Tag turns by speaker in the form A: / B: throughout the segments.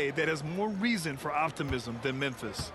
A: that has more reason for optimism than Memphis.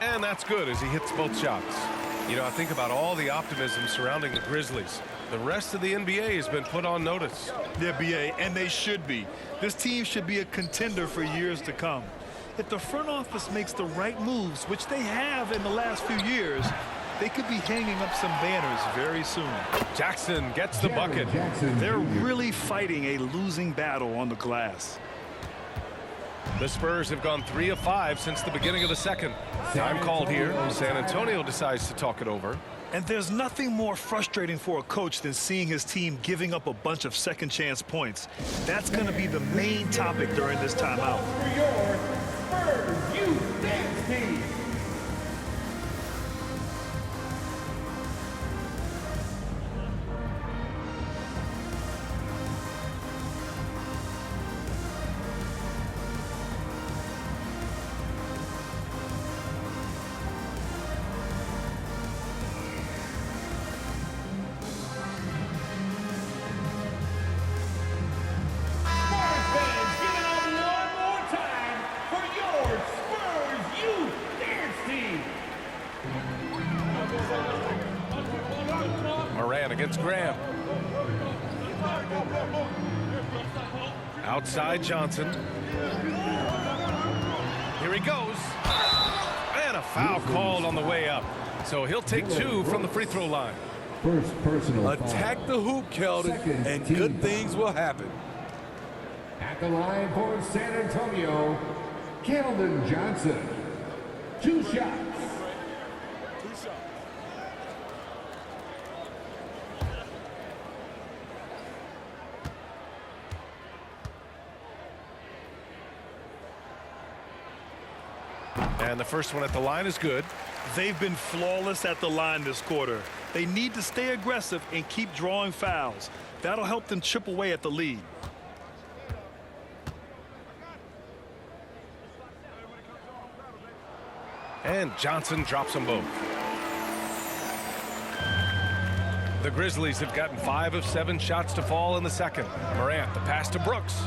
B: And that's good as he hits both shots. You know, I think about all the optimism surrounding the Grizzlies. The rest of the NBA has been put on notice.
A: The NBA, and they should be. This team should be a contender for years to come. If the front office makes the right moves, which they have in the last few years, they could be hanging up some banners very soon.
B: Jackson gets the bucket.
A: They're really fighting a losing battle on the glass.
B: The Spurs have gone 3 of 5 since the beginning of the second. Time called here. San Antonio decides to talk it over.
A: And there's nothing more frustrating for a coach than seeing his team giving up a bunch of second chance points. That's going to be the main topic during this timeout.
C: For your Spurs Youth Dance Team.
B: Morant against Graham. Outside Johnson. Here he goes. And a foul called on the way up. So he'll take 2 from the free throw line.
D: First personal
E: Attack
D: foul.
E: the hoop, Keldon, and good things will happen.
D: At the line for San Antonio, Keldon Johnson. 2 shots.
B: And the first one at the line is good.
A: They've been flawless at the line this quarter. They need to stay aggressive and keep drawing fouls. That'll help them chip away at the lead.
B: And Johnson drops them both. The Grizzlies have gotten 5 of 7 shots to fall in the second. Morant, the pass to Brooks.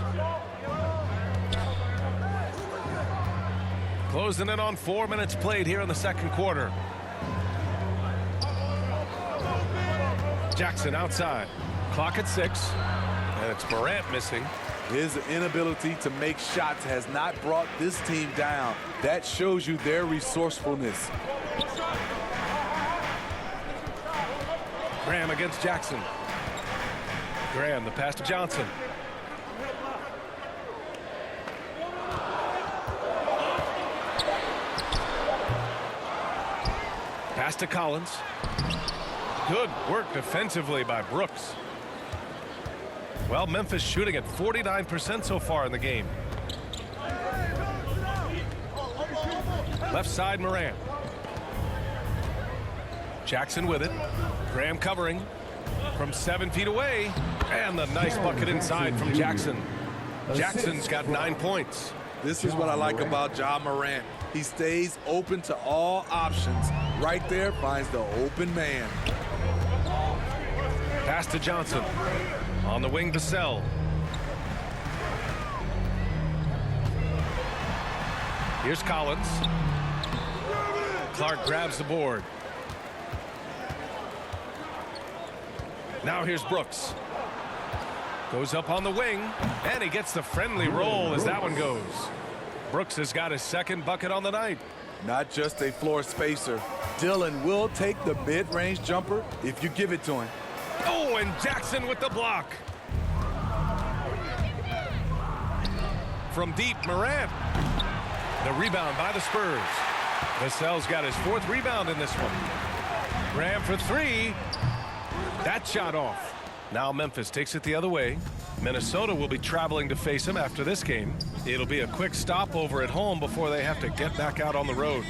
B: Closing in on 4 minutes played here in the second quarter. Jackson outside. Clock at 6. And it's Morant missing.
E: His inability to make shots has not brought this team down. That shows you their resourcefulness.
B: Graham against Jackson. Graham, the pass to Johnson. Pass to Collins. Good work defensively by Brooks. Well, Memphis shooting at 49% so far in the game. Left side, Morant. Jackson with it. Graham covering from 7 feet away. And the nice bucket inside from Jackson. Jackson's got 9 points.
E: This is what I like about Ja Morant. He stays open to all options. Right there finds the open man.
B: Pass to Johnson. On the wing, Vassell. Here's Collins. Clark grabs the board. Now here's Brooks. Goes up on the wing, and he gets the friendly roll as that one goes. Brooks has got his second bucket on the night.
E: Not just a floor spacer. Dillon will take the mid-range jumper if you give it to him.
B: Oh, and Jackson with the block. From deep, Morant. The rebound by the Spurs. Vassell's got his 4th rebound in this one. Graham for 3. That shot off. Now Memphis takes it the other way. Minnesota will be traveling to face him after this game. It'll be a quick stopover at home before they have to get back out on the road.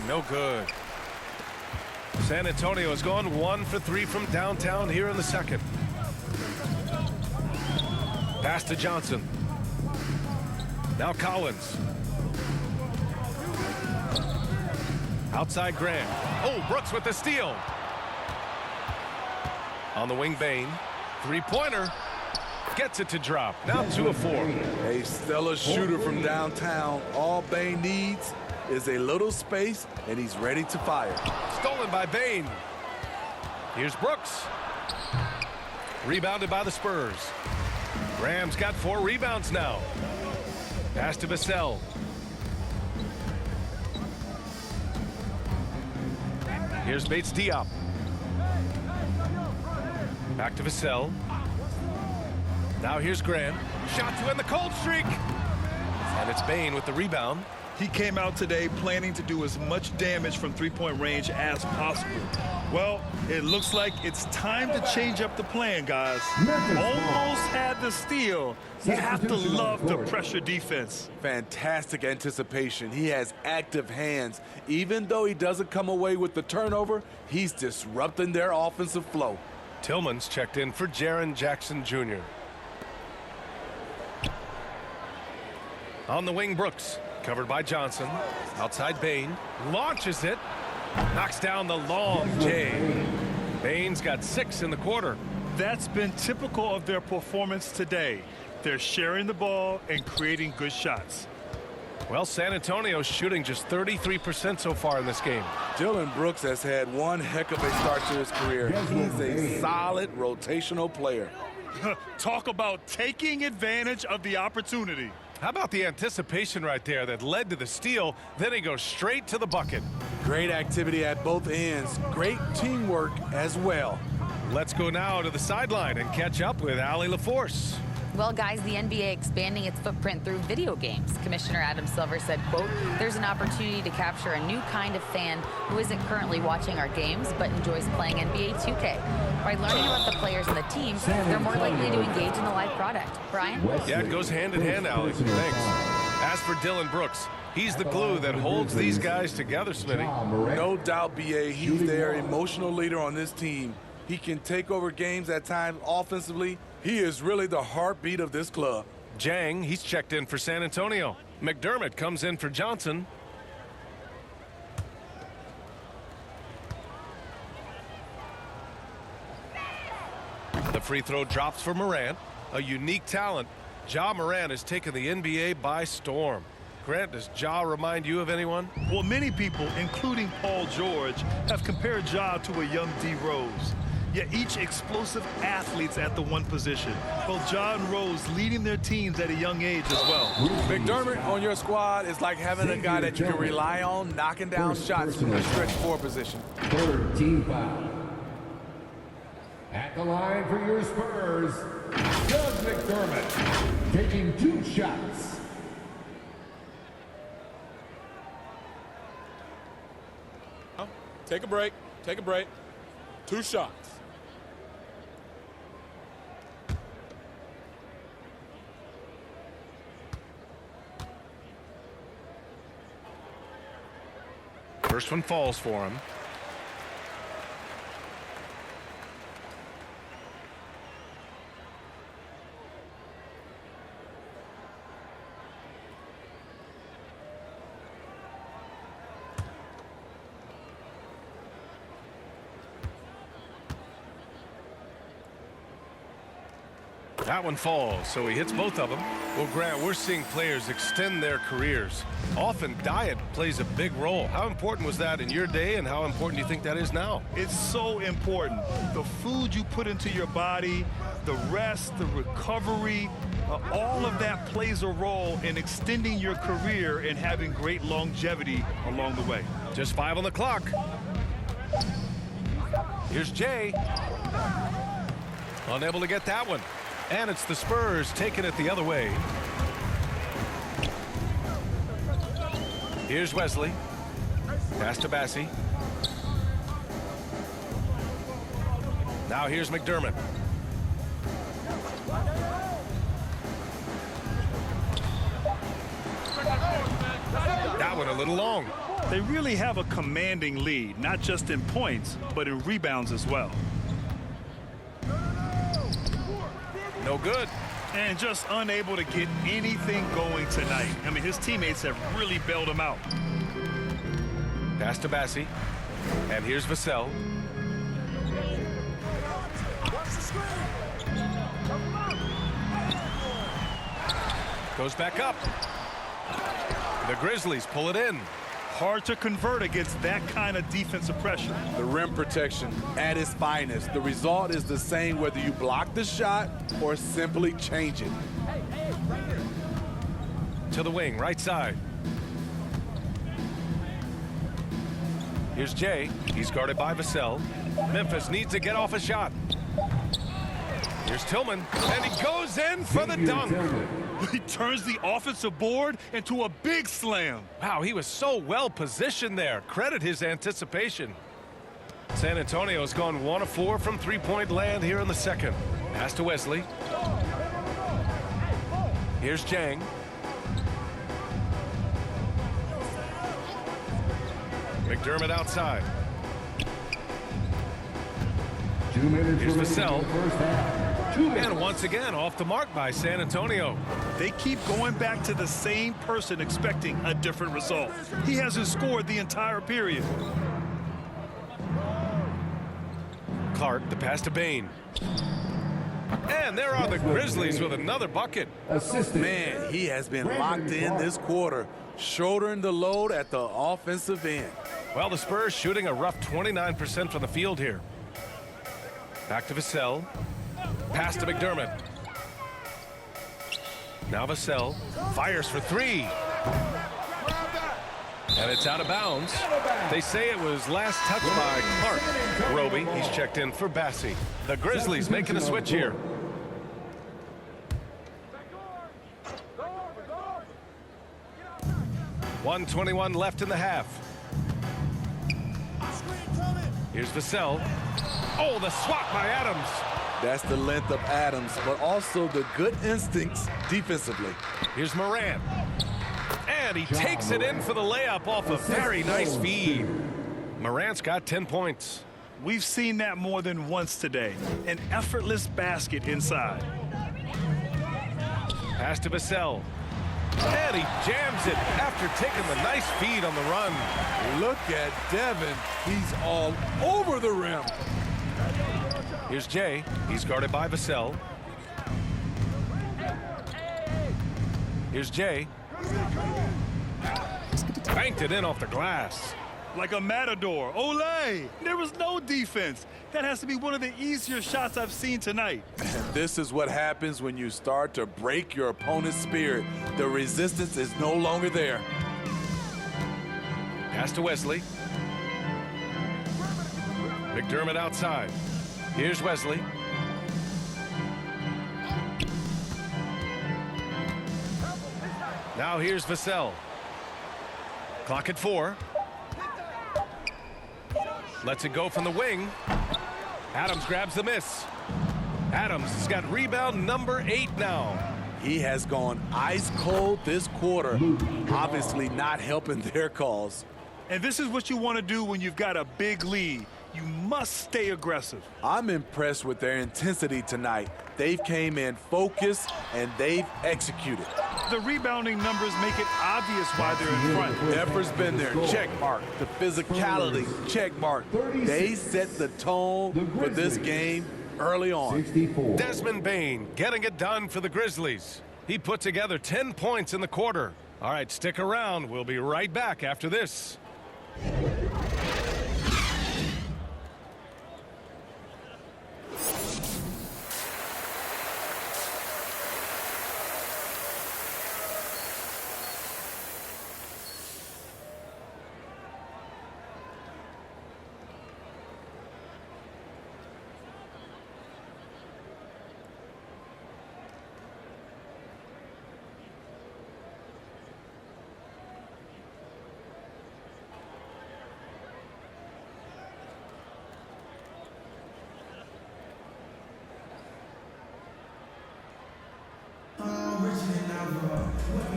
B: No good. San Antonio has gone 1 for 3 from downtown here in the second. Pass to Johnson. Now Collins. Outside Graham. Oh, Brooks with the steal. On the wing, Bain. Three-pointer. Gets it to drop. Now 2 of 4.
E: A stellar shooter from downtown. All Bain needs is a little space, and he's ready to fire.
B: Stolen by Bain. Here's Brooks. Rebounded by the Spurs. Graham's got 4 rebounds now. Pass to Vassell. Here's Bates Diop. Back to Vassell. Now here's Grant. Shot to end the cold streak. And it's Bain with the rebound.
A: He came out today planning to do as much damage from three-point range as possible. Well, it looks like it's time to change up the plan, guys. Almost had the steal. You have to love the pressure defense.
E: Fantastic anticipation. He has active hands. Even though he doesn't come away with the turnover, he's disrupting their offensive flow.
B: Tillman's checked in for Jaren Jackson Jr. On the wing, Brooks. Covered by Johnson. Outside Bain. Launches it. Knocks down the long J. Bain's got 6 in the quarter.
A: That's been typical of their performance today. They're sharing the ball and creating good shots.
B: Well, San Antonio's shooting just 33% so far in this game.
E: Dylan Brooks has had one heck of a start to his career. He's a solid rotational player.
A: Talk about taking advantage of the opportunity.
B: How about the anticipation right there that led to the steal? Then he goes straight to the bucket.
E: Great activity at both ends. Great teamwork as well.
B: Let's go now to the sideline and catch up with Allie LaForce.
F: Well, guys, the NBA expanding its footprint through video games. Commissioner Adam Silver said, quote, "There's an opportunity to capture a new kind of fan who isn't currently watching our games but enjoys playing NBA 2K. By learning about the players and the teams, they're more likely to engage in the live product." Brian?
B: Yeah, it goes hand in hand, Allie. Thanks. As for Dylan Brooks, he's the glue that holds these guys together, Smitty.
E: No doubt, BA. He's their emotional leader on this team. He can take over games at times offensively. He is really the heartbeat of this club.
B: Jang, he's checked in for San Antonio. McDermott comes in for Johnson. The free throw drops for Morant. A unique talent. Ja Morant has taken the NBA by storm. Grant, does Ja remind you of anyone?
A: Well, many people, including Paul George, have compared Ja to a young D. Rose. Yet each explosive athletes at the one position. Both Ja and Rose leading their teams at a young age as well.
E: McDermott on your squad is like having a guy that you can rely on knocking down shots from the stretch 4 position.
D: Third team foul. At the line for your Spurs, Doug McDermott, taking 2 shots.
E: Take a break. Take a break. 2 shots.
B: First one falls for him. That one falls, so he hits both of them. Well, Grant, we're seeing players extend their careers. Often diet plays a big role. How important was that in your day, and how important do you think that is now?
A: It's so important. The food you put into your body, the rest, the recovery, all of that plays a role in extending your career and having great longevity along the way.
B: Just 5 on the clock. Here's Jay. Unable to get that one. And it's the Spurs taking it the other way. Here's Wesley. Pass to Bassie. Now here's McDermott. That one a little long.
A: They really have a commanding lead, not just in points, but in rebounds as well.
B: No good.
A: And just unable to get anything going tonight. I mean, his teammates have really bailed him out.
B: Pass to Bassi. And here's Vassell. Goes back up. The Grizzlies pull it in.
A: Hard to convert against that kind of defensive pressure.
E: The rim protection at its finest. The result is the same whether you block the shot or simply change it.
B: To the wing, right side. Here's Jay. He's guarded by Vassell. Memphis needs to get off a shot. Here's Tillman, and he goes in for the dunk.
A: He turns the offensive board into a big slam.
B: Wow, he was so well positioned there. Credit his anticipation. San Antonio's gone 1 of 4 from three-point land here in the second. Pass to Wesley. Here's Jang. McDermott outside.
D: 2 minutes
B: Here's
D: remaining
B: Vassell.
D: in the first half. 2 minutes.
B: And once again, off the mark by San Antonio.
A: They keep going back to the same person expecting a different result. He hasn't scored the entire period.
B: Clark, the pass to Bain. And there are the Grizzlies with another bucket.
D: Assistant.
E: Man, he has been locked in this quarter, shouldering the load at the offensive end.
B: Well, the Spurs shooting a rough 29% from the field here. Back to Vassell. Pass to McDermott. Now Vassell fires for three. And it's out of bounds. They say it was last touched by Clark. Roby, he's checked in for Bassi. The Grizzlies making a switch here. .121 left in the half. Here's Vassell. Oh, the swat by Adams.
E: That's the length of Adams, but also the good instincts defensively.
B: Here's Morant. And he takes it in for the layup off a very nice feed. Morant's got 10 points.
A: We've seen that more than once today. An effortless basket inside.
B: Pass to Vassell. And he jams it after taking the nice feed on the run.
E: Look at Devin. He's all over the rim.
B: Here's Jay. He's guarded by Vassell. Here's Jay. Banked it in off the glass.
A: Like a matador. Olay! There was no defense. That has to be one of the easier shots I've seen tonight.
E: And this is what happens when you start to break your opponent's spirit. The resistance is no longer there.
B: Pass to Wesley. McDermott outside. Here's Wesley. Now here's Vassell. Clock at 4. Lets it go from the wing. Adams grabs the miss. Adams has got rebound number 8 now.
E: He has gone ice cold this quarter, obviously not helping their cause.
A: And this is what you want to do when you've got a big lead. You must stay aggressive.
E: I'm impressed with their intensity tonight. They've came in focused and they've executed.
A: The rebounding numbers make it obvious why they're in front.
E: Effort's been there, check mark. The physicality, check mark. They set the tone for this game early on.
D: 64.
B: Desmond Bain getting it done for the Grizzlies. He put together 10 points in the quarter. All right, stick around. We'll be right back after this.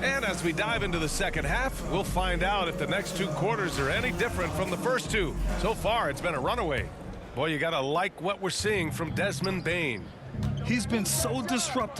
B: And as we dive into the second half, we'll find out if the next 2 quarters are any different from the first 2. So far, it's been a runaway. Boy, you gotta like what we're seeing from Desmond Bain.
A: He's been so disruptive.